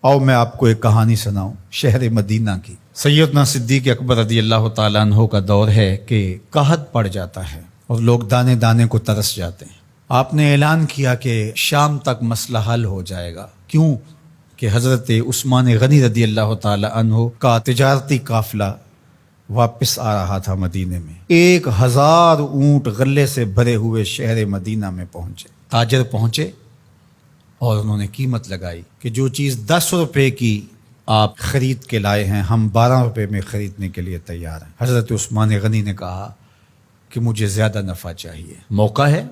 आओ मैं आपको एक कहानी सुनाऊं शहर मदीना की। सैयदना सिद्दीक अकबर रज़ी अल्लाह ताला अन्हु का दौर है कि कहत पड़ जाता है और लोग दाने दाने को तरस जाते हैं। आपने ऐलान किया कि शाम तक मसला हल हो जाएगा। क्यों कि हज़रत उस्मान गनी रज़ी अल्लाह ताला अन्हु का तिजारती काफिला वापस आ रहा था मदीने में। 1000 ऊँट गले से भरे हुए शहर मदीना में पहुंचे। ताजर पहुंचे और उन्होंने कीमत लगाई कि जो चीज़ 10 रुपए की आप खरीद के लाए हैं हम 12 रुपए में खरीदने के लिए तैयार हैं। हज़रत उस्मान गनी ने कहा कि मुझे ज़्यादा नफ़ा चाहिए, मौका है,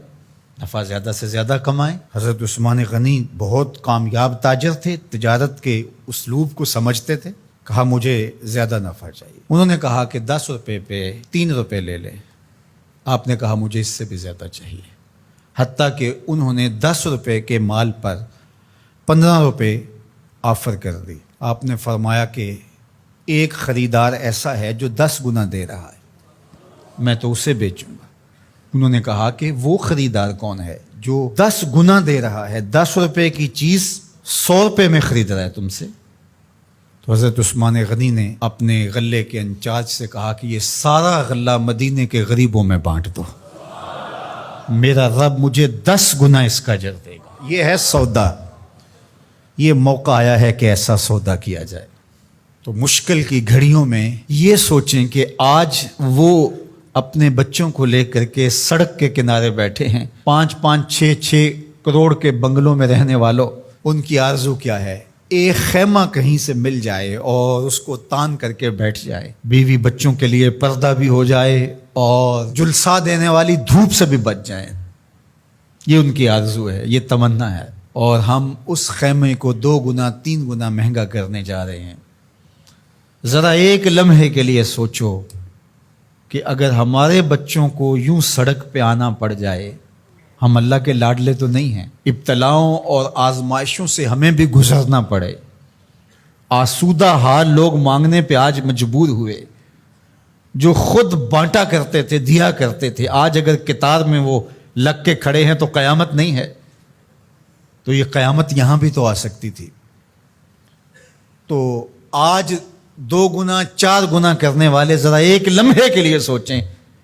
नफ़ा ज़्यादा से ज़्यादा कमाएं। हज़रत उस्मान गनी बहुत कामयाब ताजर थे, तिजारत के उसलूब को समझते थे। कहा मुझे ज़्यादा नफ़ा चाहिए। उन्होंने कहा कि 10 रुपए पे 3 रुपए ले ले। आपने कहा मुझे इससे भी ज़्यादा चाहिए। हत्ता कि उन्होंने 10 रुपए के माल पर 15 रुपए ऑफ़र कर दी। आपने फरमाया कि एक ख़रीदार ऐसा है जो 10 गुना दे रहा है, मैं तो उसे बेचूंगा। उन्होंने कहा कि वो ख़रीदार कौन है जो 10 गुना दे रहा है, 10 रुपए की चीज़ 100 रुपए में ख़रीद रहा है तुमसे। तो हज़रत उस्मान गनी ने अपने गले के इंचार्ज से कहा कि ये सारा गला मदीने के गरीबों में बांट दो, मेरा रब मुझे 10 गुना इसका अजर देगा। ये है सौदा, ये मौका आया है कि ऐसा सौदा किया जाए। तो मुश्किल की घड़ियों में ये सोचें कि आज वो अपने बच्चों को लेकर के सड़क के किनारे बैठे हैं। 5-5, 6-6 करोड़ के बंगलों में रहने वालों, उनकी आरज़ू क्या है? एक खैमा कहीं से मिल जाए और उसको तान करके बैठ जाए, बीवी बच्चों के लिए पर्दा भी हो जाए और जुलसा देने वाली धूप से भी बच जाए। ये उनकी आरज़ू है, ये तमन्ना है। और हम उस खैमे को 2 गुना 3 गुना महंगा करने जा रहे हैं। ज़रा एक लम्हे के लिए सोचो कि अगर हमारे बच्चों को यूं सड़क पे आना पड़ जाए, हम अल्लाह के लाडले तो नहीं हैं, इब्तलाओं और आजमाइशों से हमें भी गुजरना पड़े, आसूदा हाल लोग मांगने पे आज मजबूर हुए। जो खुद बांटा करते थे, दिया करते थे, आज अगर कितार में वो लग के खड़े हैं तो क़यामत नहीं है, तो ये क़यामत यहाँ भी तो आ सकती थी। तो आज 2 गुना 4 गुना करने वाले ज़रा एक लम्हे के लिए सोचें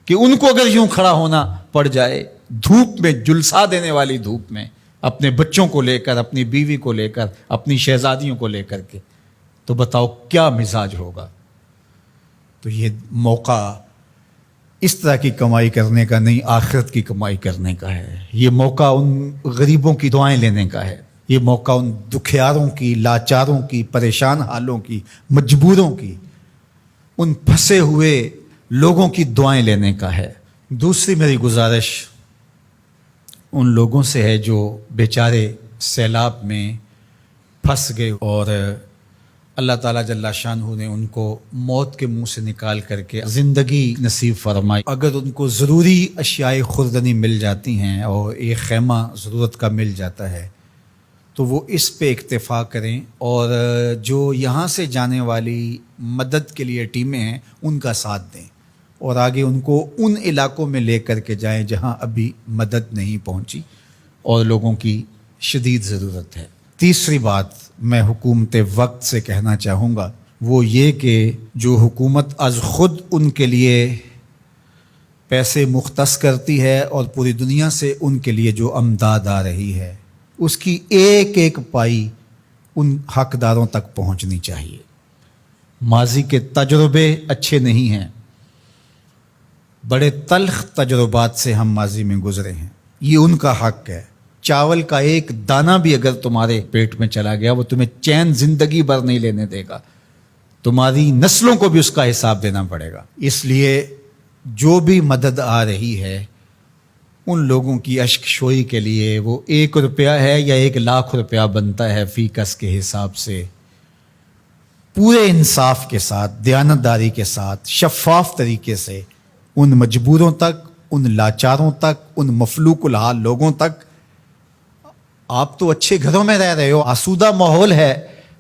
कि उनको अगर यूं खड़ा होना पड़ जाए धूप में, जुलसा देने वाली धूप में, अपने बच्चों को लेकर, अपनी बीवी को लेकर, अपनी शहजादियों को लेकर के, तो बताओ क्या मिजाज होगा। तो ये मौका इस तरह की कमाई करने का नहीं, आखिरत की कमाई करने का है। ये मौका उन गरीबों की दुआएं लेने का है। ये मौका उन दुखियारों की, लाचारों की, परेशान हालों की, मजबूरों की, उन फंसे हुए लोगों की दुआएं लेने का है। दूसरी मेरी गुजारिश उन लोगों से है जो बेचारे सैलाब में फंस गए और अल्लाह ताला जल्ला शानहू ने उनको मौत के मुंह से निकाल करके ज़िंदगी नसीब फरमाई। अगर उनको ज़रूरी अशियाए खुर्दनी मिल जाती हैं और एक खैमा ज़रूरत का मिल जाता है तो वो इस पे इक्तफ़ा करें और जो यहाँ से जाने वाली मदद के लिए टीमें हैं उनका साथ दें और आगे उनको उन इलाकों में ले कर के जाएँ जहाँ अभी मदद नहीं पहुँची और लोगों की शदीद ज़रूरत है। तीसरी बात मैं हुकूमत वक्त से कहना चाहूँगा वो ये कि जो हुकूमत अज़ ख़ुद उनके लिए पैसे मुख्तस करती है और पूरी दुनिया से उनके लिए जो अमदाद आ रही है उसकी एक एक पाई उन हकदारों तक पहुँचनी चाहिए। माजी के तजुर्बे अच्छे नहीं हैं, बड़े तल्ख तजुर्बात से हम माजी में गुजरे हैं, ये उनका हक है। चावल का एक दाना भी अगर तुम्हारे पेट में चला गया वो तुम्हें चैन जिंदगी भर नहीं लेने देगा, तुम्हारी नस्लों को भी उसका हिसाब देना पड़ेगा। इसलिए जो भी मदद आ रही है उन लोगों की अश्क शोई के लिए वो 1 रुपया है या 1 लाख रुपया बनता है फी कस के हिसाब से, पूरे इंसाफ के साथ, दयानतदारी के साथ, शफाफ तरीके से उन मजबूरों तक, उन लाचारों तक, उन मफलूकुल हाल लोगों तक। आप तो अच्छे घरों में रह रहे हो, आसूदा माहौल है,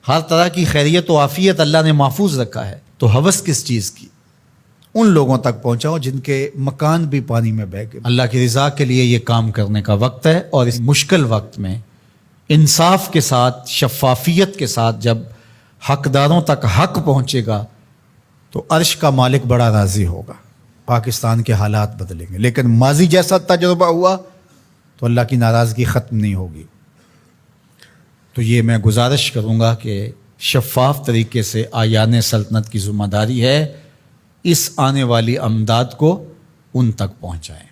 हर तरह की खैरियत और आफियत अल्लाह ने महफूज रखा है, तो हवस किस चीज़ की? उन लोगों तक पहुंचाओ जिनके मकान भी पानी में बह गए। अल्लाह की रज़ा के लिए ये काम करने का वक्त है और इस मुश्किल वक्त में انصاف کے ساتھ، شفافیت کے ساتھ جب حقداروں تک حق پہنچے گا تو عرش کا مالک بڑا راضی ہوگا، پاکستان کے حالات بدلیں گے۔ لیکن ماضی جیسا تجربہ ہوا تو اللہ کی ناراضگی ختم نہیں ہوگی۔ تو یہ میں گزارش کروں گا کہ شفاف طریقے سے آیان سلطنت کی ذمہ داری ہے اس آنے والی امداد کو ان تک پہنچائیں۔